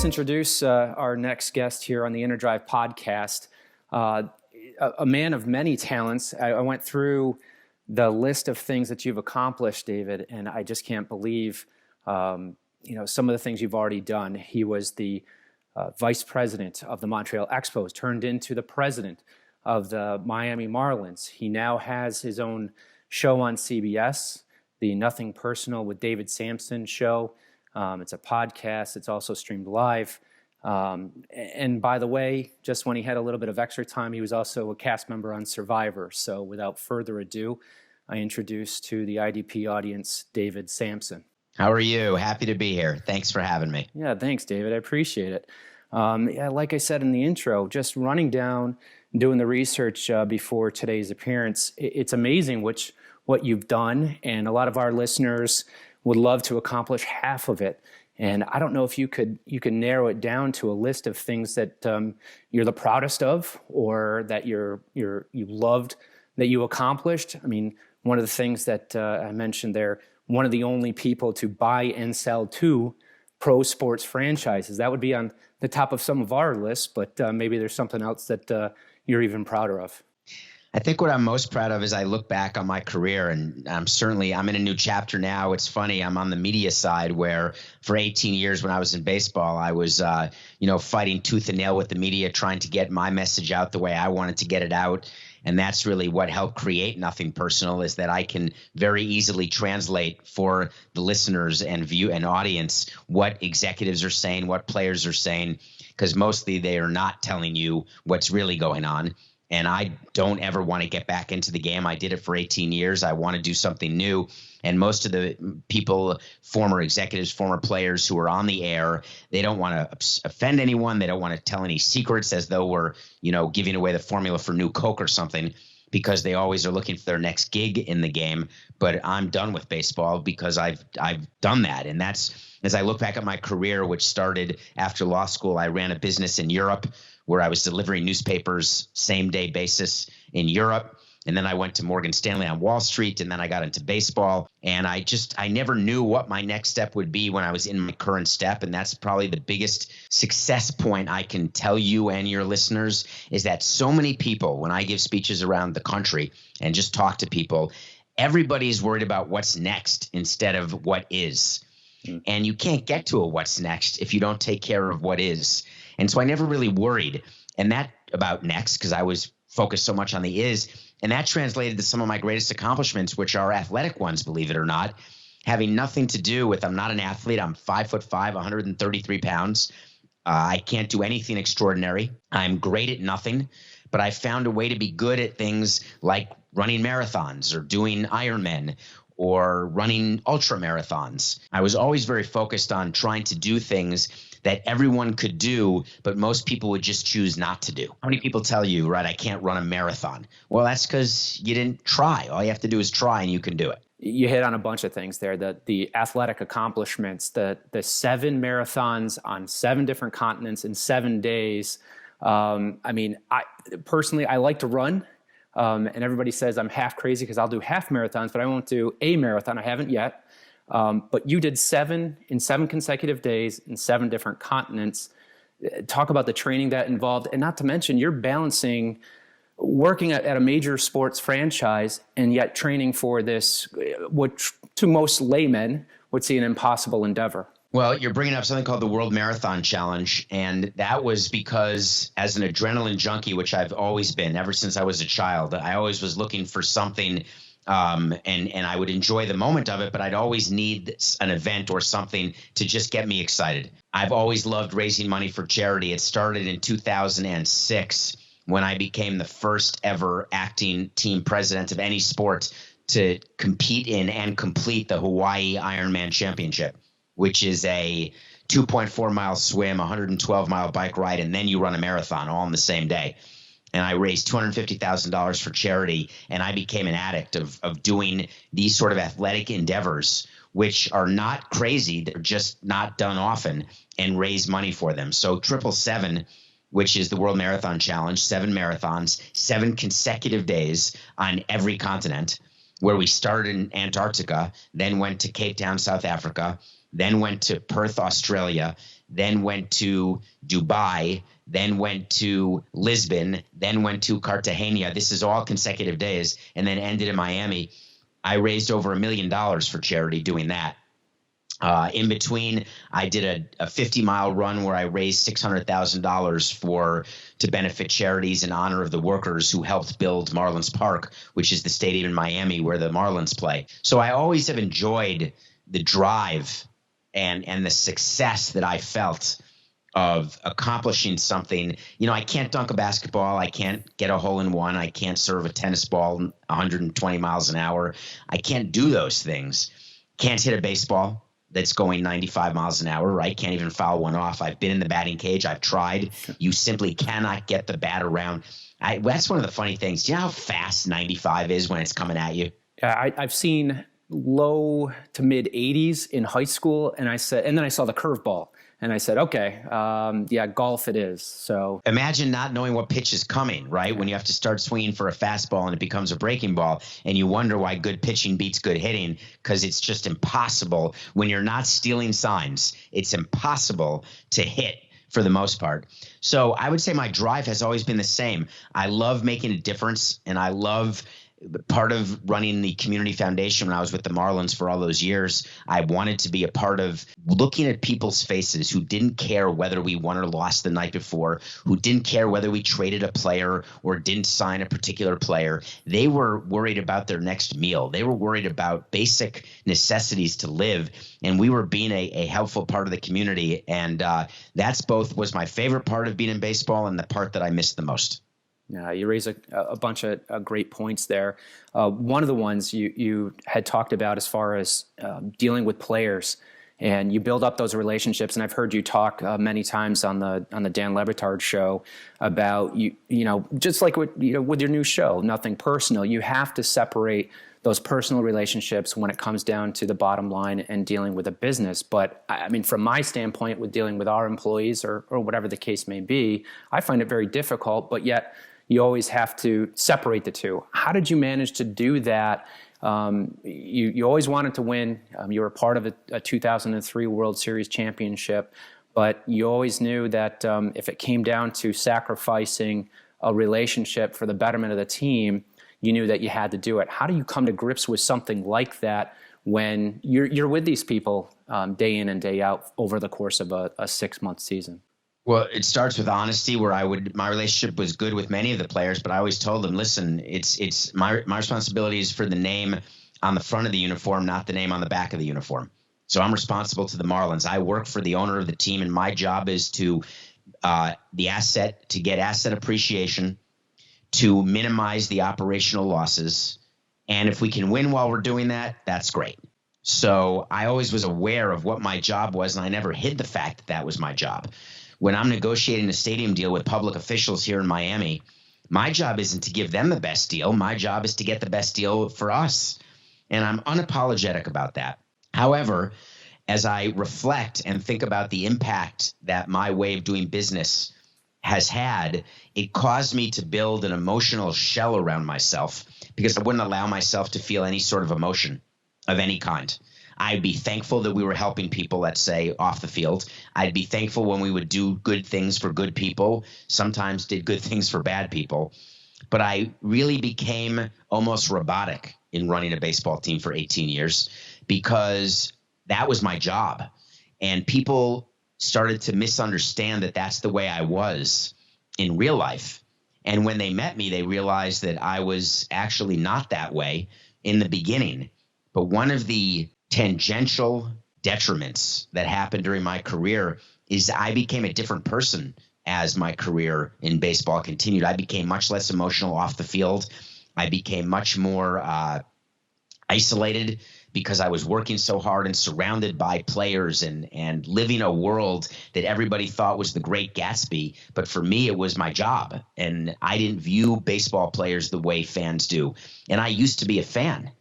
let's introduce our next guest here on the Inner Drive podcast. A man of many talents. I went through the list of things that you've accomplished, David, and I just can't believe some of the things you've already done. He was the vice president of the Montreal Expos, turned into the president of the Miami Marlins. He now has his own show on CBS, the Nothing Personal with David Samson show. It's a podcast. It's also streamed live. And by the way, just when he had a little bit of extra time, he was also a cast member on Survivor. So without further ado, I introduce to the IDP audience, David Samson. How are you? Happy to be here. Thanks for having me. Yeah, thanks, David. I appreciate it. Like I said in the intro, just running down, doing the research before today's appearance, it's amazing what you've done, and a lot of our listeners would love to accomplish half of it. And I don't know if you could narrow it down to a list of things that you're the proudest of, or that you loved that you accomplished. I mean, one of the things that I mentioned there, one of the only people to buy and sell 2 pro sports franchises. That would be on the top of some of our lists, but maybe there's something else that you're even prouder of. I think what I'm most proud of is I look back on my career, and I'm in a new chapter now. It's funny, I'm on the media side, where for 18 years when I was in baseball, I was fighting tooth and nail with the media, trying to get my message out the way I wanted to get it out. And that's really what helped create Nothing Personal, is that I can very easily translate for the listeners and view and audience what executives are saying, what players are saying, because mostly they are not telling you what's really going on. And I don't ever want to get back into the game. I did it for 18 years. I want to do something new. And most of the people, former executives, former players who are on the air, they don't want to offend anyone. They don't want to tell any secrets as though we're, giving away the formula for new Coke or something, because they always are looking for their next gig in the game. But I'm done with baseball because I've done that. And that's, as I look back at my career, which started after law school, I ran a business in Europe where I was delivering newspapers same day basis in Europe. And then I went to Morgan Stanley on Wall Street, and then I got into baseball. And I never knew what my next step would be when I was in my current step. And that's probably the biggest success point I can tell you and your listeners, is that so many people, when I give speeches around the country and just talk to people, everybody's worried about what's next instead of what is. And you can't get to a what's next if you don't take care of what is. And so I never really worried about next, because I was focused so much on the is. And that translated to some of my greatest accomplishments, which are athletic ones, believe it or not, having nothing to do with, I'm not an athlete. I'm 5'5", 133 pounds. I can't do anything extraordinary. I'm great at nothing, but I found a way to be good at things like running marathons or doing Ironman or running ultra marathons. I was always very focused on trying to do things that everyone could do, but most people would just choose not to do. How many people tell you, right, I can't run a marathon? Well, that's because you didn't try. All you have to do is try, and you can do it. You hit on a bunch of things there, the athletic accomplishments, the 7 marathons on 7 different continents in 7 days. I personally like to run. And everybody says I'm half crazy because I'll do half marathons, but I won't do a marathon. I haven't yet. But you did 7 in 7 consecutive days in 7 different continents. Talk about the training that involved. And not to mention, you're balancing working at a major sports franchise and yet training for this, which to most laymen would see an impossible endeavor. Well, you're bringing up something called the World Marathon Challenge, and that was because as an adrenaline junkie, which I've always been ever since I was a child, I always was looking for something, and I would enjoy the moment of it, but I'd always need an event or something to just get me excited. I've always loved raising money for charity. It started in 2006 when I became the first ever acting team president of any sport to compete in and complete the Hawaii Ironman Championship, which is a 2.4-mile swim, 112-mile bike ride, and then you run a marathon all in the same day. And I raised $250,000 for charity, and I became an addict of doing these sort of athletic endeavors, which are not crazy. They're just not done often, and raise money for them. So 777, which is the World Marathon Challenge, 7 marathons, 7 consecutive days on every continent, where we started in Antarctica, then went to Cape Town, South Africa, then went to Perth, Australia, then went to Dubai, then went to Lisbon, then went to Cartagena. This is all consecutive days, and then ended in Miami. I raised over $1 million for charity doing that. In between, I did a 50-mile run where I raised $600,000 to benefit charities in honor of the workers who helped build Marlins Park, which is the stadium in Miami where the Marlins play. So I always have enjoyed the drive and the success that I felt of accomplishing something. You know, I can't dunk a basketball. I can't get a hole in one. I can't serve a tennis ball 120 miles an hour. I can't do those things. Can't hit a baseball that's going 95 miles an hour, right? Can't even foul one off. I've been in the batting cage. I've tried. You simply cannot get the bat around. That's one of the funny things. Do you know how fast 95 is when it's coming at you? Yeah, I've seen low to mid 80s in high school, and then I saw the curveball, and I said, okay, yeah, golf it is. So imagine not knowing what pitch is coming, right? When you have to start swinging for a fastball and it becomes a breaking ball, and you wonder why good pitching beats good hitting, because it's just impossible. When you're not stealing signs, it's impossible to hit for the most part. So I would say my drive has always been the same. I love making a difference, and I love part of running the community foundation when I was with the Marlins for all those years. I wanted to be a part of looking at people's faces who didn't care whether we won or lost the night before, who didn't care whether we traded a player or didn't sign a particular player. They were worried about their next meal. They were worried about basic necessities to live. And we were being a helpful part of the community. And that's both was my favorite part of being in baseball and the part that I missed the most. Yeah, you raise a bunch of great points there. One of the ones you had talked about as far as dealing with players, and you build up those relationships. And I've heard you talk many times on the Dan Le Batard show about you know, just like with your new show, Nothing Personal. You have to separate those personal relationships when it comes down to the bottom line and dealing with a business. But I mean, from my standpoint, with dealing with our employees or whatever the case may be, I find it very difficult. But yet, you always have to separate the two. How did you manage to do that? You always wanted to win. You were part of a 2003 World Series championship, but you always knew that if it came down to sacrificing a relationship for the betterment of the team, you knew that you had to do it. How do you come to grips with something like that when you're with these people day in and day out over the course of a 6-month season? Well, it starts with honesty, where my relationship was good with many of the players, but I always told them, listen, it's my responsibility is for the name on the front of the uniform, not the name on the back of the uniform. So I'm responsible to the Marlins. I work for the owner of the team, and my job is to get asset appreciation, to minimize the operational losses. And if we can win while we're doing that, that's great. So I always was aware of what my job was, and I never hid the fact that that was my job. When I'm negotiating a stadium deal with public officials here in Miami, my job isn't to give them the best deal. My job is to get the best deal for us. And I'm unapologetic about that. However, as I reflect and think about the impact that my way of doing business has had, it caused me to build an emotional shell around myself because I wouldn't allow myself to feel any sort of emotion of any kind. I'd be thankful that we were helping people, let's say, off the field. I'd be thankful when we would do good things for good people, sometimes did good things for bad people. But I really became almost robotic in running a baseball team for 18 years because that was my job. And people started to misunderstand that that's the way I was in real life. And when they met me, they realized that I was actually not that way in the beginning. But one of the tangential detriments that happened during my career is I became a different person as my career in baseball continued. I became much less emotional off the field. I became much more isolated because I was working so hard and surrounded by players and living a world that everybody thought was the great Gatsby. But for me, it was my job. And I didn't view baseball players the way fans do. And I used to be a fan.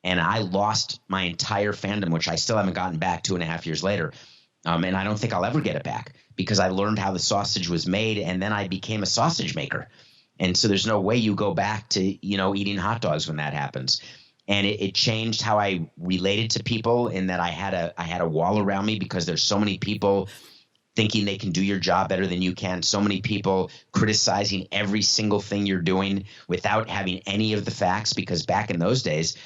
And I lost my entire fandom, which I still haven't gotten back 2.5 years later. And I don't think I'll ever get it back because I learned how the sausage was made, and then I became a sausage maker. And so there's no way you go back to, eating hot dogs when that happens. And it changed how I related to people in that I had a wall around me because there's so many people thinking they can do your job better than you can. So many people criticizing every single thing you're doing without having any of the facts, because back in those days,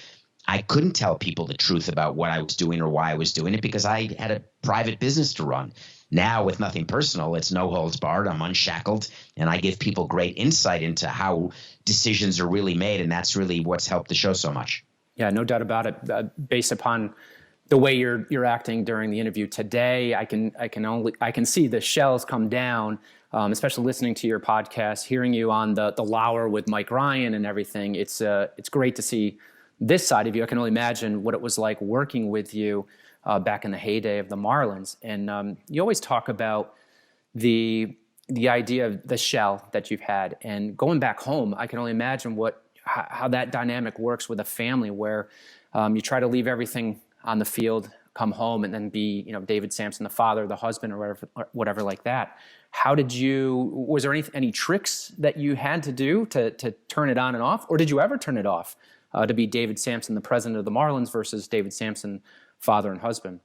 I couldn't tell people the truth about what I was doing or why I was doing it because I had a private business to run. Now, with nothing personal, it's no holds barred. I'm unshackled, and I give people great insight into how decisions are really made, and that's really what's helped the show so much. Yeah, no doubt about it. Based upon the way you're acting during the interview today, I can see the shells come down. Especially listening to your podcast, hearing you on the Lauer with Mike Ryan and everything. It's great to see this side of you. I can only imagine what it was like working with you back in the heyday of the Marlins. And you always talk about the idea of the shell that you've had, and going back home. I can only imagine how that dynamic works with a family where you try to leave everything on the field, come home, and then be, David Samson, the father, the husband, or whatever like that. Was there any tricks that you had to do to turn it on and off, or did you ever turn it off to be David Samson, the president of the Marlins, versus David Samson, father and husband?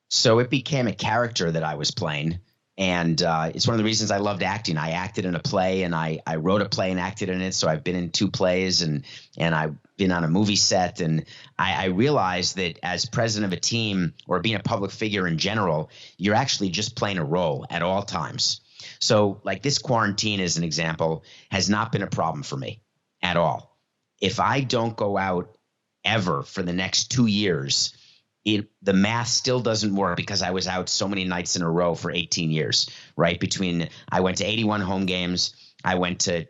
So it became a character that I was playing. And it's one of the reasons I loved acting. I acted in a play, and I wrote a play and acted in it. So I've been in 2 plays, and I've been on a movie set. And I realized that as president of a team, or being a public figure in general, you're actually just playing a role at all times. So like this quarantine, as an example, has not been a problem for me at all. If I don't go out ever for the next 2 years, the math still doesn't work, because I was out so many nights in a row for 18 years, right? I went to 81 home games. I went to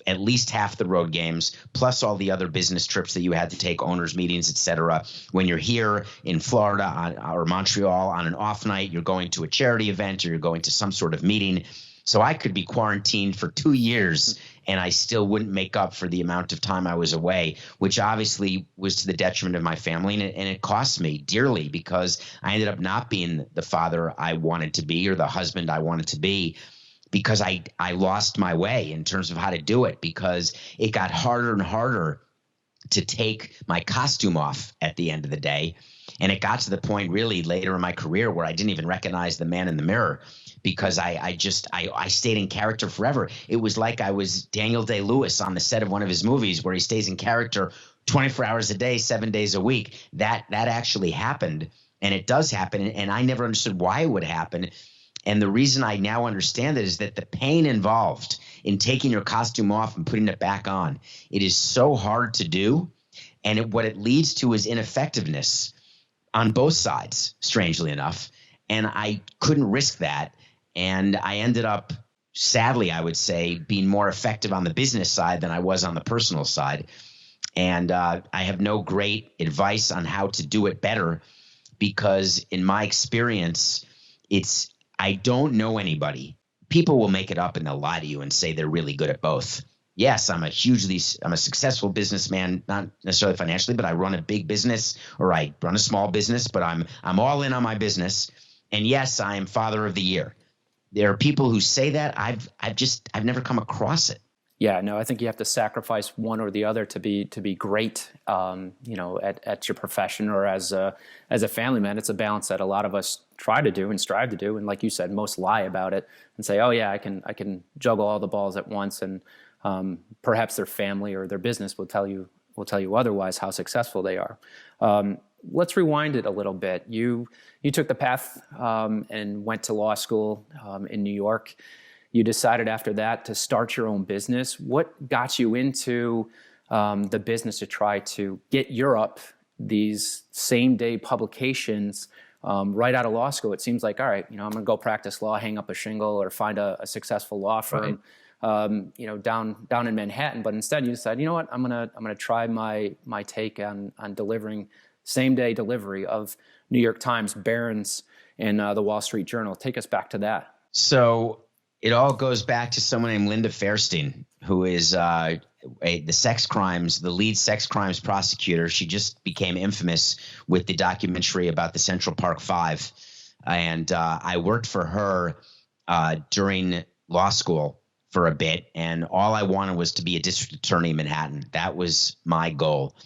at least half the road games, plus all the other business trips that you had to take, owners meetings, et cetera. When you're here in Florida or Montreal on an off night, you're going to a charity event or you're going to some sort of meeting. So I could be quarantined for 2 years and I still wouldn't make up for the amount of time I was away, which obviously was to the detriment of my family. And it cost me dearly, because I ended up not being the father I wanted to be or the husband I wanted to be, because I lost my way in terms of how to do it, because it got harder and harder to take my costume off at the end of the day. And it got to the point really later in my career where I didn't even recognize the man in the mirror, because I stayed in character forever. It was like I was Daniel Day-Lewis on the set of one of his movies, where he stays in character 24 hours a day, 7 days a week. That actually happened, and it does happen. And I never understood why it would happen. And the reason I now understand it is that the pain involved in taking your costume off and putting it back on, it is so hard to do. And what it leads to is ineffectiveness on both sides, strangely enough. And I couldn't risk that. And I ended up, sadly, I would say, being more effective on the business side than I was on the personal side. And I have no great advice on how to do it better, because in my experience, I don't know anybody. People will make it up and they'll lie to you and say they're really good at both. Yes, I'm a successful businessman, not necessarily financially, but I run a big business, or I run a small business, but I'm all in on my business. And yes, I am father of the year. There are people who say that. I've never come across it. Yeah, no, I think you have to sacrifice one or the other to be great, at your profession or as a family man. It's a balance that a lot of us try to do and strive to do. And like you said, most lie about it and say, oh yeah, I can juggle all the balls at once. And perhaps their family or their business will tell you otherwise how successful they are. Let's rewind it a little bit. You took the path and went to law school in New York. You decided after that to start your own business. What got you into the business to try to get Europe these same-day publications right out of law school? It seems like, all right, I'm going to go practice law, hang up a shingle, or find a successful law firm, right. Down in Manhattan. But instead, you decide, you know what, I'm gonna try my take on delivering same-day delivery of New York Times, Barron's, and the Wall Street Journal. Take us back to that. So it all goes back to someone named Linda Fairstein, who is the lead sex crimes prosecutor. She just became infamous with the documentary about the Central Park Five. And I worked for her during law school for a bit. And all I wanted was to be a district attorney in Manhattan. That was my goal.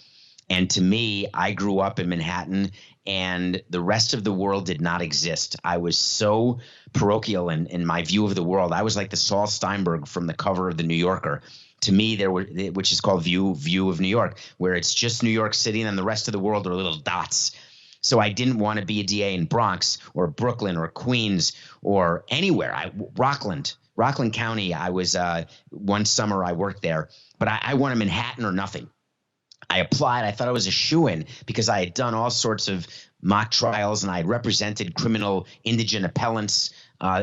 And to me, I grew up in Manhattan and the rest of the world did not exist. I was so parochial in my view of the world. I was like the Saul Steinberg from the cover of the New Yorker. To me, which is called View of New York, where it's just New York City and then the rest of the world are little dots. So I didn't want to be a DA in Bronx or Brooklyn or Queens or anywhere. Rockland County. I was one summer I worked there, but I wanted Manhattan or nothing. I applied. I thought I was a shoo-in because I had done all sorts of mock trials and I had represented criminal indigent appellants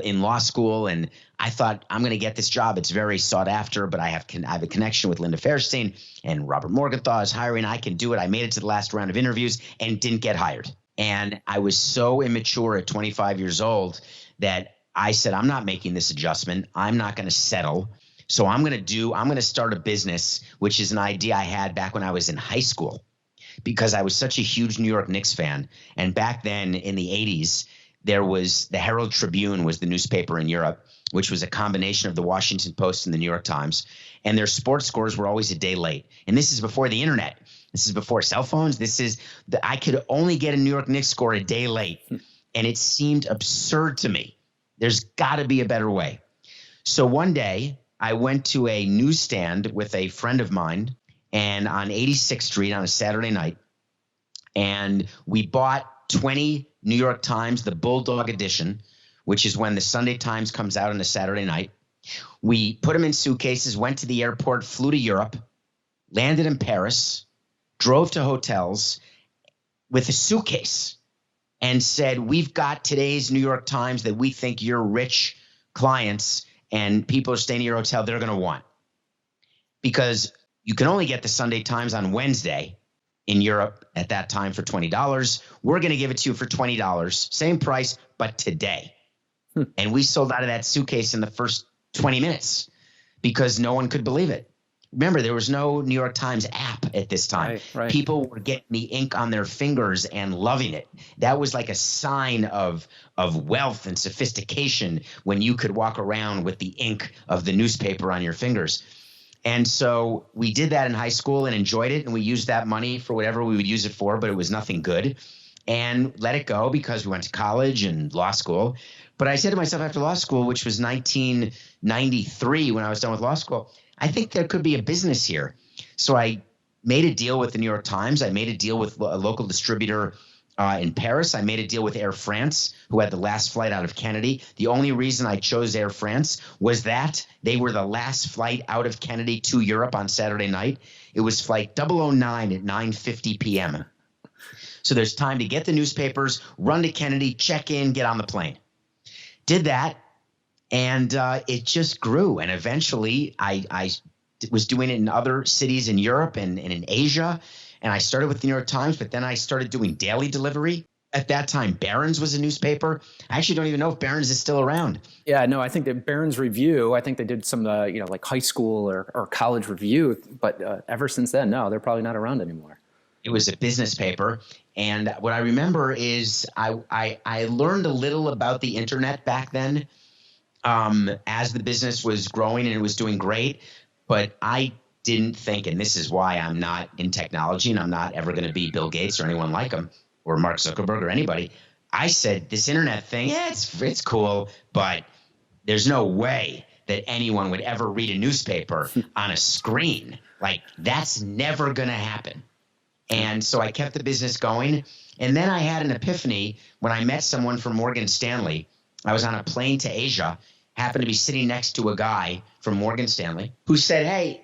in law school. And I thought, I'm going to get this job. It's very sought after, but I have a connection with Linda Fairstein and Robert Morgenthau is hiring. I can do it. I made it to the last round of interviews and didn't get hired. And I was so immature at 25 years old that I said, I'm not making this adjustment. I'm not going to settle. So I'm going to start a business, which is an idea I had back when I was in high school because I was such a huge New York Knicks fan. And back then in the 80s, there was the Herald Tribune was the newspaper in Europe, which was a combination of the Washington Post and the New York Times. And their sports scores were always a day late. And this is before the internet. This is before cell phones. I could only get a New York Knicks score a day late. And it seemed absurd to me. There's got to be a better way. So one day, I went to a newsstand with a friend of mine and on 86th Street on a Saturday night, and we bought 20 New York Times, the Bulldog edition, which is when the Sunday Times comes out on a Saturday night. We put them in suitcases, went to the airport, flew to Europe, landed in Paris, drove to hotels with a suitcase and said, we've got today's New York Times that we think your rich clients and people are staying in your hotel, they're going to want. Because you can only get the Sunday Times on Wednesday in Europe at that time for $20. We're going to give it to you for $20. Same price, but today. And we sold out of that suitcase in the first 20 minutes because no one could believe it. Remember, there was no New York Times app at this time. Right. People were getting the ink on their fingers and loving it. That was like a sign of wealth and sophistication when you could walk around with the ink of the newspaper on your fingers. And so we did that in high school and enjoyed it. And we used that money for whatever we would use it for, but it was nothing good. And let it go because we went to college and law school. But I said to myself after law school, which was 1993 when I was done with law school, I think there could be a business here. So I made a deal with the New York Times. I made a deal with a local distributor in Paris. I made a deal with Air France, who had the last flight out of Kennedy. The only reason I chose Air France was that they were the last flight out of Kennedy to Europe on Saturday night. It was flight 009 at 9:50 p.m. So there's time to get the newspapers, run to Kennedy, check in, get on the plane. Did that. And it just grew. And eventually I was doing it in other cities in Europe and in Asia. And I started with the New York Times, but then I started doing daily delivery. At that time, Barron's was a newspaper. I actually don't even know if Barron's is still around. Yeah, no, I think that Barron's Review, I think they did some, like high school or college review. But ever since then, no, they're probably not around anymore. It was a business paper. And what I remember is I learned a little about the internet back then. As the business was growing and it was doing great, but I didn't think, and this is why I'm not in technology and I'm not ever going to be Bill Gates or anyone like him or Mark Zuckerberg or anybody. I said, this internet thing, yeah, it's cool, but there's no way that anyone would ever read a newspaper on a screen. Like, that's never going to happen. And so I kept the business going. And then I had an epiphany when I met someone from Morgan Stanley. I was on a plane to Asia, happened to be sitting next to a guy from Morgan Stanley who said, hey,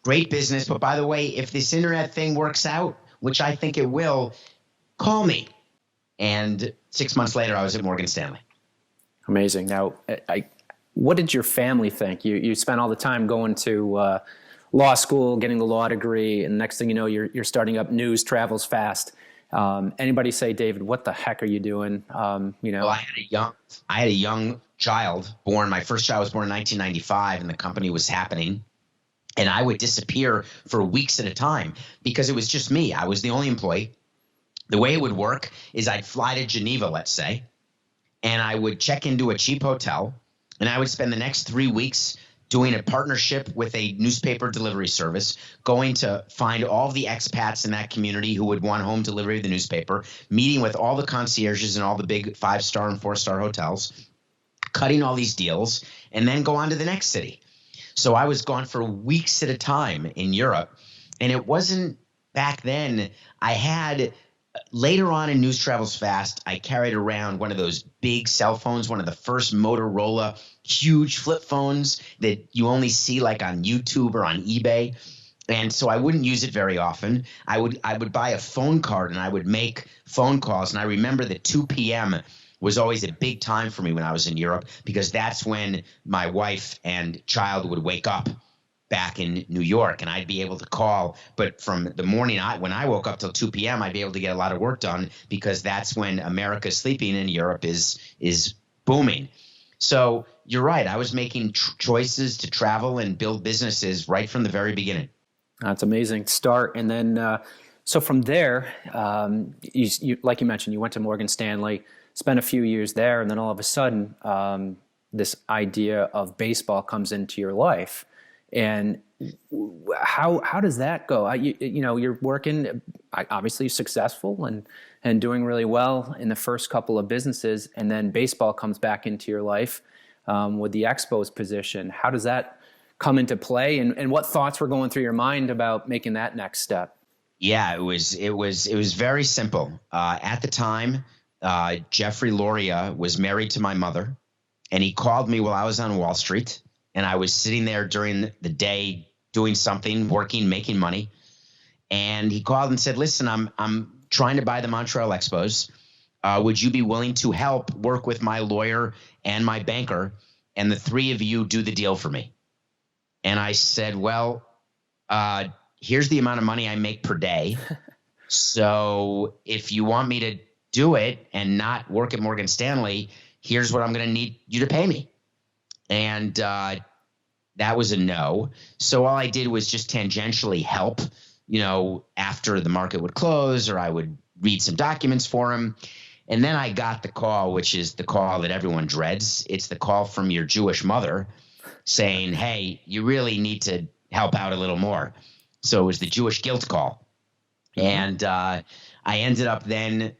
great business, but by the way, if this internet thing works out, which I think it will, call me. And 6 months later, I was at Morgan Stanley. Amazing. Now, what did your family think? You spent all the time going to law school, getting the law degree, and next thing you know, you're starting up News Travels Fast. Anybody say, David, what the heck are you doing? Well, I had a young child born. My first child was born in 1995, and the company was happening. And I would disappear for weeks at a time because it was just me. I was the only employee. The way it would work is I'd fly to Geneva, let's say, and I would check into a cheap hotel, and I would spend the next 3 weeks doing a partnership with a newspaper delivery service, going to find all the expats in that community who would want home delivery of the newspaper, meeting with all the concierges in all the big 5-star and 4-star hotels, cutting all these deals, and then go on to the next city. So I was gone for weeks at a time in Europe. And it wasn't back then. I had later on in News Travels Fast, I carried around one of those big cell phones, one of the first Motorola huge flip phones that you only see like on YouTube or on eBay. And so I wouldn't use it very often. I would buy a phone card and I would make phone calls. And I remember that 2 p.m. was always a big time for me when I was in Europe, because that's when my wife and child would wake up back in New York, and I'd be able to call. But from the morning when I woke up till 2 p.m., I'd be able to get a lot of work done, because that's when America's sleeping and Europe is booming. So you're right. I was making choices to travel and build businesses right from the very beginning. That's amazing start. And then, so from there, you like you mentioned, you went to Morgan Stanley, spent a few years there, and then all of a sudden, this idea of baseball comes into your life. And how does that go? You're working, obviously successful and doing really well in the first couple of businesses, and then baseball comes back into your life with the Expos position. How does that come into play, and what thoughts were going through your mind about making that next step? Yeah, it was very simple. At the time, Jeffrey Loria was married to my mother, and he called me while I was on Wall Street, and I was sitting there during the day doing something, working, making money. And he called and said, "Listen, I'm trying to buy the Montreal Expos. Would you be willing to help work with my lawyer and my banker, and the three of you do the deal for me?" And I said, "Well, here's the amount of money I make per day. So if you want me to do it and not work at Morgan Stanley, here's what I'm going to need you to pay me." And that was a no. So all I did was just tangentially help, after the market would close, or I would read some documents for him. And then I got the call, which is the call that everyone dreads. It's the call from your Jewish mother saying, "Hey, you really need to help out a little more." So it was the Jewish guilt call. And I ended up then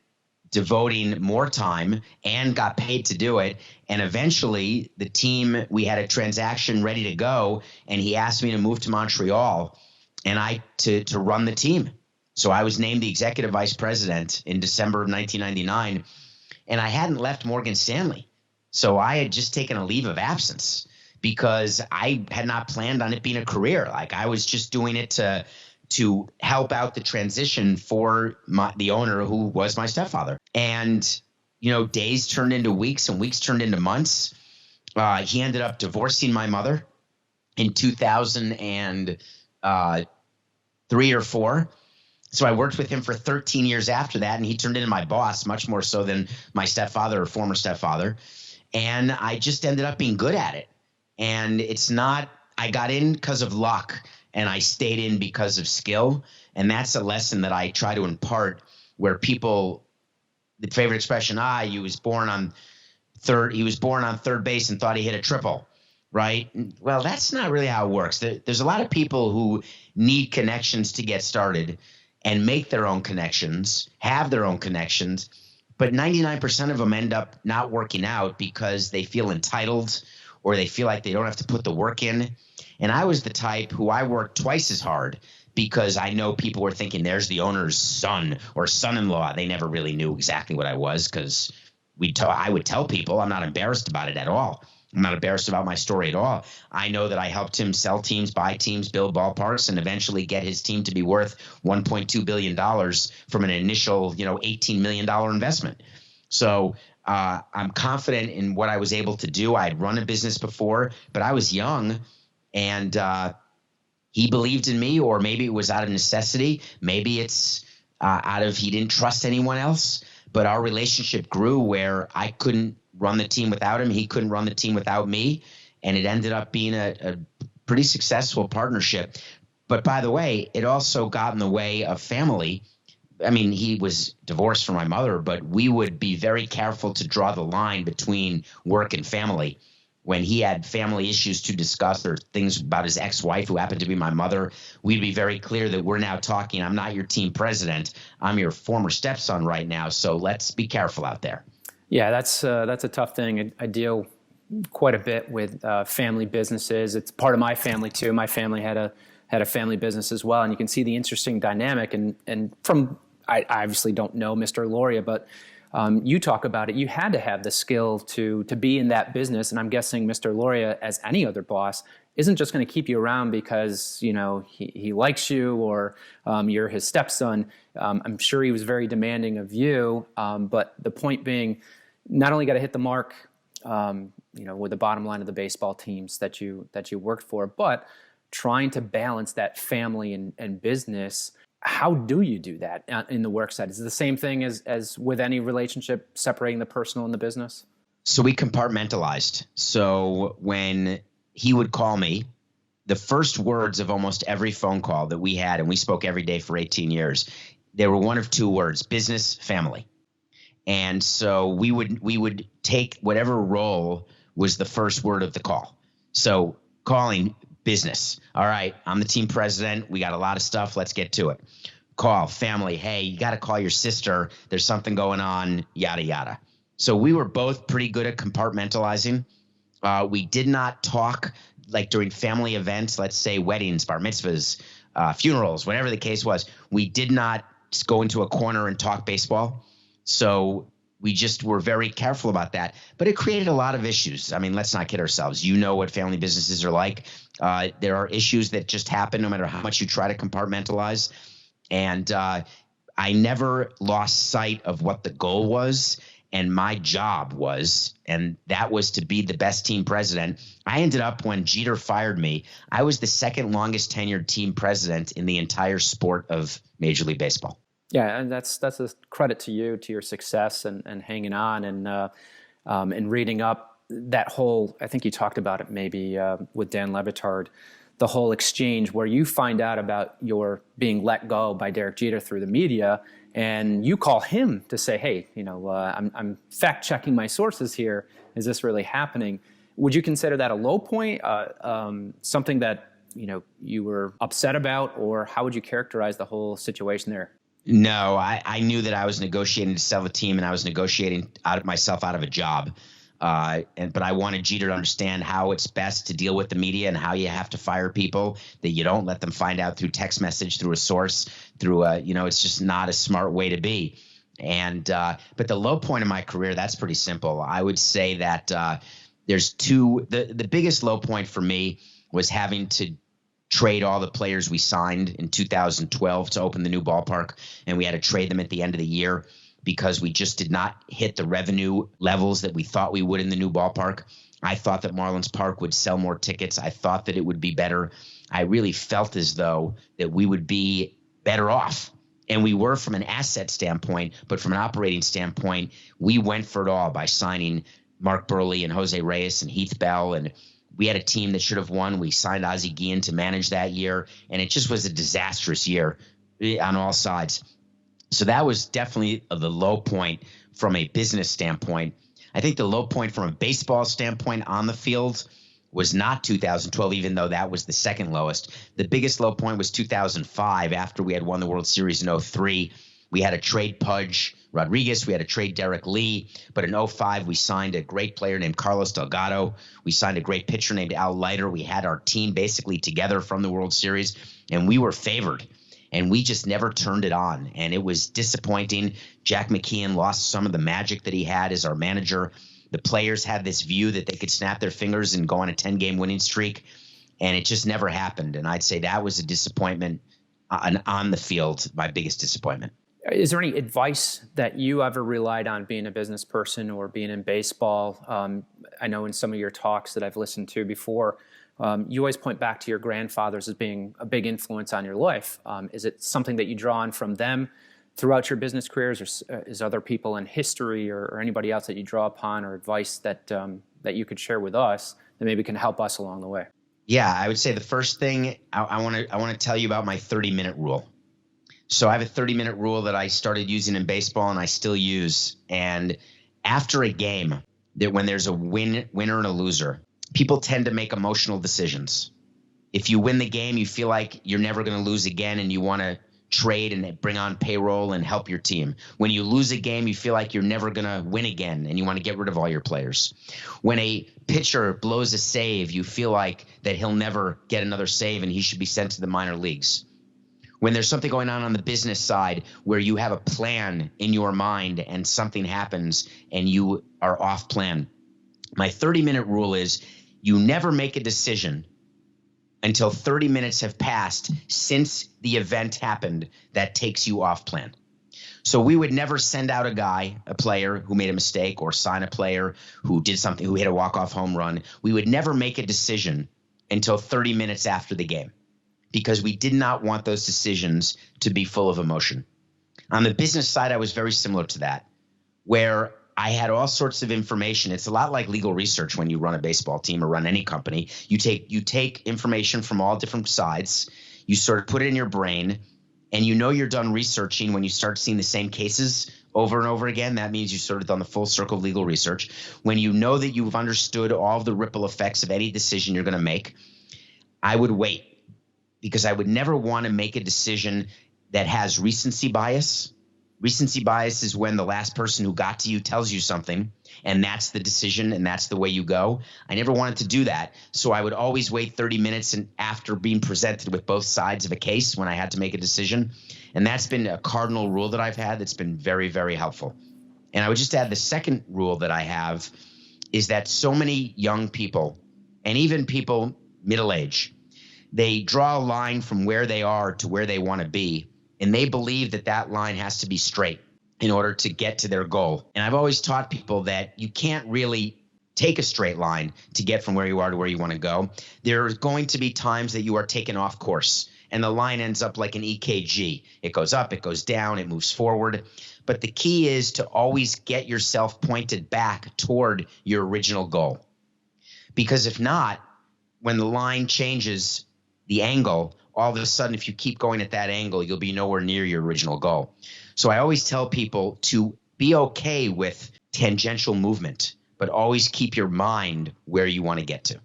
devoting more time and got paid to do it. And eventually the team, we had a transaction ready to go, and he asked me to move to Montreal and to run the team. So I was named the executive vice president in December of 1999, and I hadn't left Morgan Stanley. So I had just taken a leave of absence because I had not planned on it being a career. Like, I was just doing it to help out the transition for the owner, who was my stepfather. And, days turned into weeks and weeks turned into months. He ended up divorcing my mother in 2003 or 4. So I worked with him for 13 years after that, and he turned into my boss, much more so than my stepfather or former stepfather. And I just ended up being good at it. And I got in because of luck, and I stayed in because of skill. And that's a lesson that I try to impart, where people, the favorite expression, he was born on third base and thought he hit a triple, right? Well, that's not really how it works. There's a lot of people who need connections to get started and make their own connections, have their own connections, but 99% of them end up not working out because they feel entitled, or they feel like they don't have to put the work in. And I was the type who I worked twice as hard, because I know people were thinking, there's the owner's son or son-in-law. They never really knew exactly what I was, because I would tell people. I'm not embarrassed about it at all. I'm not embarrassed about my story at all. I know that I helped him sell teams, buy teams, build ballparks, and eventually get his team to be worth $1.2 billion from an initial, $18 million investment. So I'm confident in what I was able to do. I had run a business before, but I was young, and he believed in me, or maybe it was out of necessity. Maybe it's out of he didn't trust anyone else. But our relationship grew where I couldn't run the team without him. He couldn't run the team without me. And it ended up being a pretty successful partnership. But by the way, it also got in the way of family. I mean, he was divorced from my mother, but we would be very careful to draw the line between work and family. when he had family issues to discuss or things about his ex-wife, who happened to be my mother, we'd be very clear that we're now talking, I'm not your team president. I'm your former stepson right now. So let's be careful out there. Yeah, that's a tough thing. I deal quite a bit with family businesses. It's part of my family too. My family had a family business as well, and you can see the interesting dynamic. And from I obviously don't know Mr. Loria, but you talk about it. You had to have the skill to be in that business, and I'm guessing Mr. Loria, as any other boss, isn't just going to keep you around because he likes you or you're his stepson. I'm sure he was very demanding of you, but the point being, not only got to hit the mark, with the bottom line of the baseball teams that you worked for, but trying to balance that family and business. How do you do that in the work side? Is it the same thing as with any relationship, separating the personal and the business? So we compartmentalized. So when he would call me, the first words of almost every phone call that we had, and we spoke every day for 18 years, there were one of two words: business, family. And so we would take whatever role was the first word of the call. So calling, business. All right, I'm the team president. We got a lot of stuff. Let's get to it. Call, family. Hey, you got to call your sister. There's something going on, yada, yada. So we were both pretty good at compartmentalizing. We did not talk like during family events, let's say weddings, bar mitzvahs, funerals, whatever the case was. We did not go into a corner and talk baseball. So we just were very careful about that. But it created a lot of issues. I mean, let's not kid ourselves. You know what family businesses are like. There are issues that just happen no matter how much you try to compartmentalize. And I never lost sight of what the goal was and my job was, and that was to be the best team president. I ended up, when Jeter fired me, I was the second longest tenured team president in the entire sport of Major League Baseball. Yeah, and that's a credit to you, to your success and hanging on and reading up that whole, I think you talked about it maybe with Dan Le Batard, the whole exchange where you find out about your being let go by Derek Jeter through the media, and you call him to say, hey, I'm fact checking my sources here. Is this really happening? Would you consider that a low point, something that you were upset about, or how would you characterize the whole situation there? No, I knew that I was negotiating to sell the team, and I was negotiating myself out of a job. But I wanted Jeter to understand how it's best to deal with the media and how you have to fire people, that you don't let them find out through text message, through a source, through it's just not a smart way to be. And but the low point of my career, that's pretty simple. I would say that there's two. The biggest low point for me was having to trade all the players we signed in 2012 to open the new ballpark, and we had to trade them at the end of the year because we just did not hit the revenue levels that we thought we would in the new ballpark. I thought that Marlins Park would sell more tickets. I thought that it would be better. I really felt as though that we would be better off. And we were from an asset standpoint, but from an operating standpoint, we went for it all by signing Mark Burley and Jose Reyes and Heath Bell, and we had a team that should have won. We signed Ozzie Guillen to manage that year, and it just was a disastrous year on all sides. So that was definitely the low point from a business standpoint. I think the low point from a baseball standpoint on the field was not 2012, even though that was the second lowest. The biggest low point was 2005, after we had won the World Series in 2003. We had to trade Pudge Rodriguez. We had to trade Derek Lee. But in 2005, we signed a great player named Carlos Delgado. We signed a great pitcher named Al Leiter. We had our team basically together from the World Series, and we were favored. And we just never turned it on. And it was disappointing. Jack McKeon lost some of the magic that he had as our manager. The players had this view that they could snap their fingers and go on a 10-game winning streak. And it just never happened. And I'd say that was a disappointment on the field, my biggest disappointment. Is there any advice that you ever relied on being a business person or being in baseball? I know in some of your talks that I've listened to before, you always point back to your grandfathers as being a big influence on your life. Is it something that you draw on from them throughout your business careers, or is other people in history or anybody else that you draw upon, or advice that you could share with us that maybe can help us along the way? Yeah, I would say the first thing I want to tell you about my 30-minute rule. So I have a 30-minute rule that I started using in baseball and I still use. And after a game, that when there's a winner and a loser, people tend to make emotional decisions. If you win the game, you feel like you're never going to lose again and you want to trade and bring on payroll and help your team. When you lose a game, you feel like you're never going to win again and you want to get rid of all your players. When a pitcher blows a save, you feel like that he'll never get another save and he should be sent to the minor leagues. When there's something going on the business side where you have a plan in your mind and something happens and you are off plan. My 30-minute rule is you never make a decision until 30 minutes have passed since the event happened that takes you off plan. So we would never send out a player who made a mistake, or sign a player who did something, who hit a walk-off home run. We would never make a decision until 30 minutes after the game because we did not want those decisions to be full of emotion. On the business side, I was very similar to that, where I had all sorts of information. It's a lot like legal research when you run a baseball team or run any company. You take information from all different sides, you sort of put it in your brain, and you know you're done researching when you start seeing the same cases over and over again. That means you've sort of done the full circle of legal research. When you know that you've understood all of the ripple effects of any decision you're going to make, I would wait, because I would never want to make a decision that has recency bias. Recency bias is when the last person who got to you tells you something, and that's the decision and that's the way you go. I never wanted to do that. So I would always wait 30 minutes and after being presented with both sides of a case when I had to make a decision. And that's been a cardinal rule that I've had that's been very, very helpful. And I would just add the second rule that I have is that so many young people, and even people middle age, they draw a line from where they are to where they want to be. And they believe that that line has to be straight in order to get to their goal. And I've always taught people that you can't really take a straight line to get from where you are to where you want to go. There's going to be times that you are taken off course and the line ends up like an EKG. It goes up, it goes down, it moves forward. But the key is to always get yourself pointed back toward your original goal. Because if not, when the line changes the angle, all of a sudden, if you keep going at that angle, you'll be nowhere near your original goal. So I always tell people to be okay with tangential movement, but always keep your mind where you want to get to.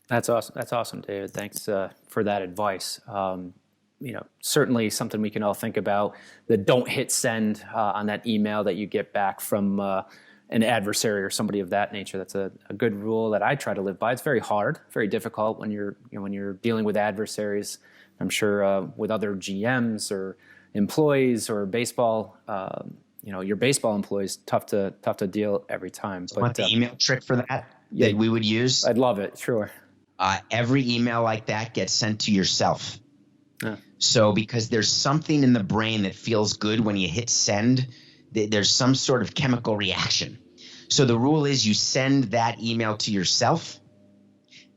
That's awesome. That's awesome, David. Thanks for that advice. Certainly something we can all think about. The don't hit send on that email that you get back from an adversary or somebody of that nature. That's a good rule that I try to live by. It's very hard, very difficult when you're dealing with adversaries. I'm sure with other GMs or employees or baseball, your baseball employees, tough to deal every time. But want the email trick for that we would use? I'd love it. Sure. Every email like that gets sent to yourself. Yeah. So because there's something in the brain that feels good when you hit send, there's some sort of chemical reaction. So the rule is you send that email to yourself,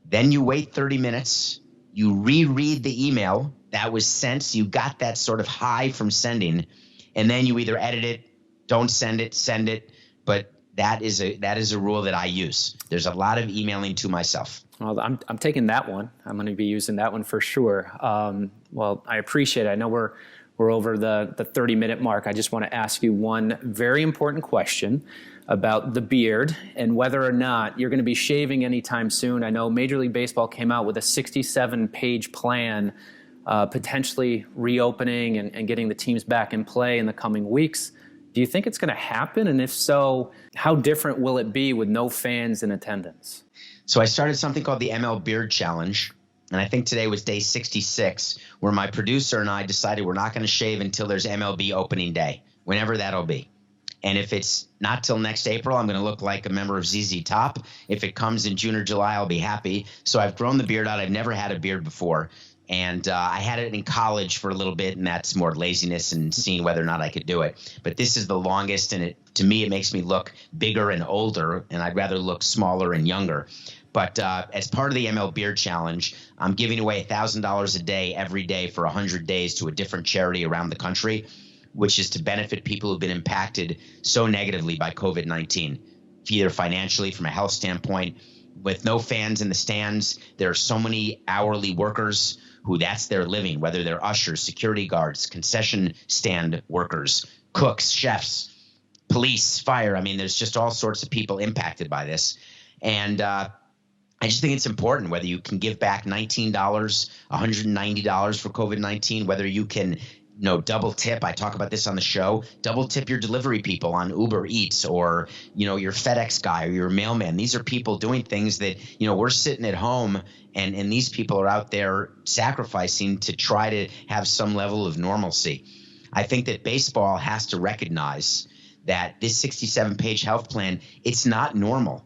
then you wait 30 minutes. You reread the email that was sent, so you got that sort of high from sending, and then you either edit it, don't send it. But that is a rule that I use. There's a lot of emailing to myself. Well, I'm taking that one. I'm going to be using that one for sure. Well, I appreciate it. I know we're over the 30-minute mark. I just want to ask you one very important question about the beard and whether or not you're going to be shaving anytime soon. I know Major League Baseball came out with a 67-page plan potentially reopening and getting the teams back in play in the coming weeks. Do you think it's going to happen? And if so, how different will it be with no fans in attendance? So I started something called the ML Beard Challenge. And I think today was day 66, where my producer and I decided we're not going to shave until there's MLB opening day, whenever that'll be. And if it's not till next April, I'm going to look like a member of ZZ Top. If it comes in June or July, I'll be happy. So I've grown the beard out. I've never had a beard before. And I had it in college for a little bit, and that's more laziness and seeing whether or not I could do it. But this is the longest, and to me, it makes me look bigger and older, and I'd rather look smaller and younger. But as part of the ML Beard Challenge, I'm giving away $1,000 a day every day for 100 days to a different charity around the country, which is to benefit people who've been impacted so negatively by COVID-19, either financially, from a health standpoint. With no fans in the stands, there are so many hourly workers who that's their living, whether they're ushers, security guards, concession stand workers, cooks, chefs, police, fire. I mean, there's just all sorts of people impacted by this. And I I just think it's important whether you can give back $19, $190 for COVID-19, whether you can double tip. I talk about this on the show. Double tip your delivery people on Uber Eats or, your FedEx guy or your mailman. These are people doing things that, we're sitting at home and these people are out there sacrificing to try to have some level of normalcy. I think that baseball has to recognize that this 67-page health plan, it's not normal.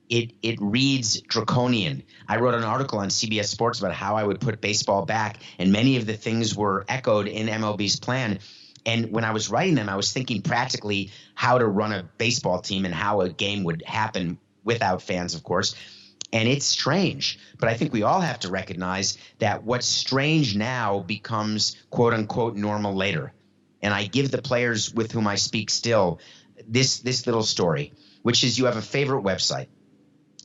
It reads draconian. I wrote an article on CBS Sports about how I would put baseball back, and many of the things were echoed in MLB's plan. And when I was writing them, I was thinking practically how to run a baseball team and how a game would happen without fans, of course. And it's strange, but I think we all have to recognize that what's strange now becomes quote unquote normal later. And I give the players with whom I speak still this little story, which is you have a favorite website.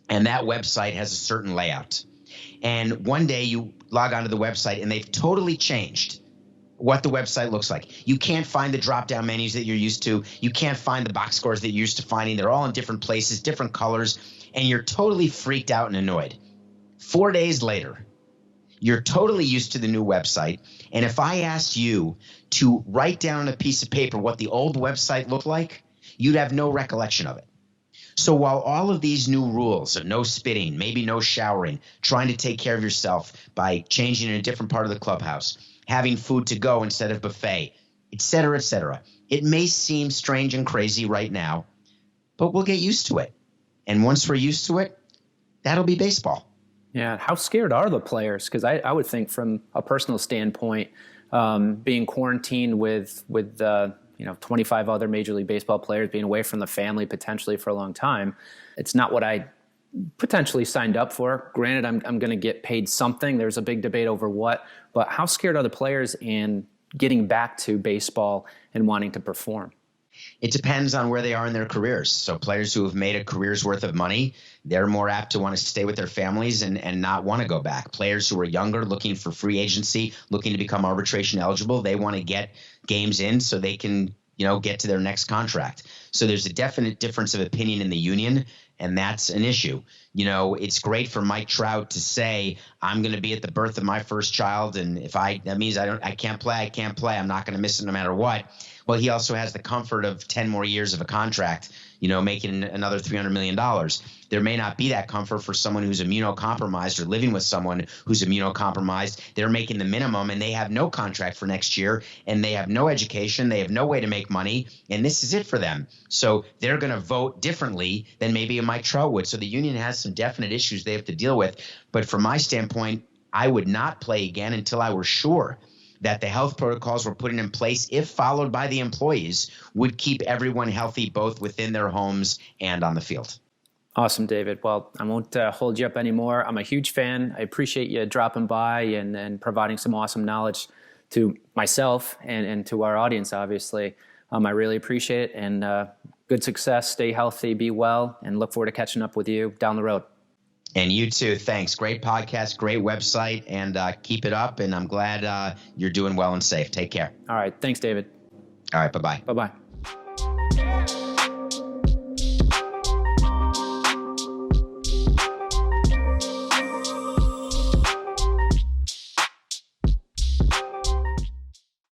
And that website has a certain layout. And one day you log onto the website and they've totally changed what the website looks like. You can't find the drop-down menus that you're used to. You can't find the box scores that you're used to finding. They're all in different places, different colors, and you're totally freaked out and annoyed. 4 days later, you're totally used to the new website. And if I asked you to write down on a piece of paper what the old website looked like, you'd have no recollection of it. So while all of these new rules of no spitting, maybe no showering, trying to take care of yourself by changing in a different part of the clubhouse, having food to go instead of buffet, et cetera, it may seem strange and crazy right now, but we'll get used to it. And once we're used to it, that'll be baseball. Yeah. How scared are the players? Because I would think from a personal standpoint, being quarantined with 25 other Major League Baseball players, being away from the family potentially for a long time, it's not what I potentially signed up for. Granted, I'm going to get paid something. There's a big debate over what, but how scared are the players in getting back to baseball and wanting to perform? It depends on where they are in their careers. So players who have made a career's worth of money, they're more apt to want to stay with their families and not want to go back. Players who are younger, looking for free agency, looking to become arbitration eligible, they want to get games in so they can, get to their next contract. So there's a definite difference of opinion in the union, and that's an issue. It's great for Mike Trout to say, I'm going to be at the birth of my first child, and that means I can't play, I'm not going to miss it no matter what. Well, he also has the comfort of 10 more years of a contract, making another $300 million. There may not be that comfort for someone who's immunocompromised or living with someone who's immunocompromised. They're making the minimum and they have no contract for next year and they have no education. They have no way to make money. And this is it for them. So they're going to vote differently than maybe a Mike Trout would. So the union has some definite issues they have to deal with. But from my standpoint, I would not play again until I were sure that the health protocols we're putting in place, if followed by the employees, would keep everyone healthy both within their homes and on the field. Awesome, David. Well, I won't hold you up anymore. I'm a huge fan. I appreciate you dropping by and providing some awesome knowledge to myself and to our audience, obviously. I really appreciate it. And good success. Stay healthy, be well, and look forward to catching up with you down the road. And you too. Thanks. Great podcast, great website, and keep it up. And I'm glad you're doing well and safe. Take care. All right. Thanks, David. All right. Bye-bye. Bye-bye.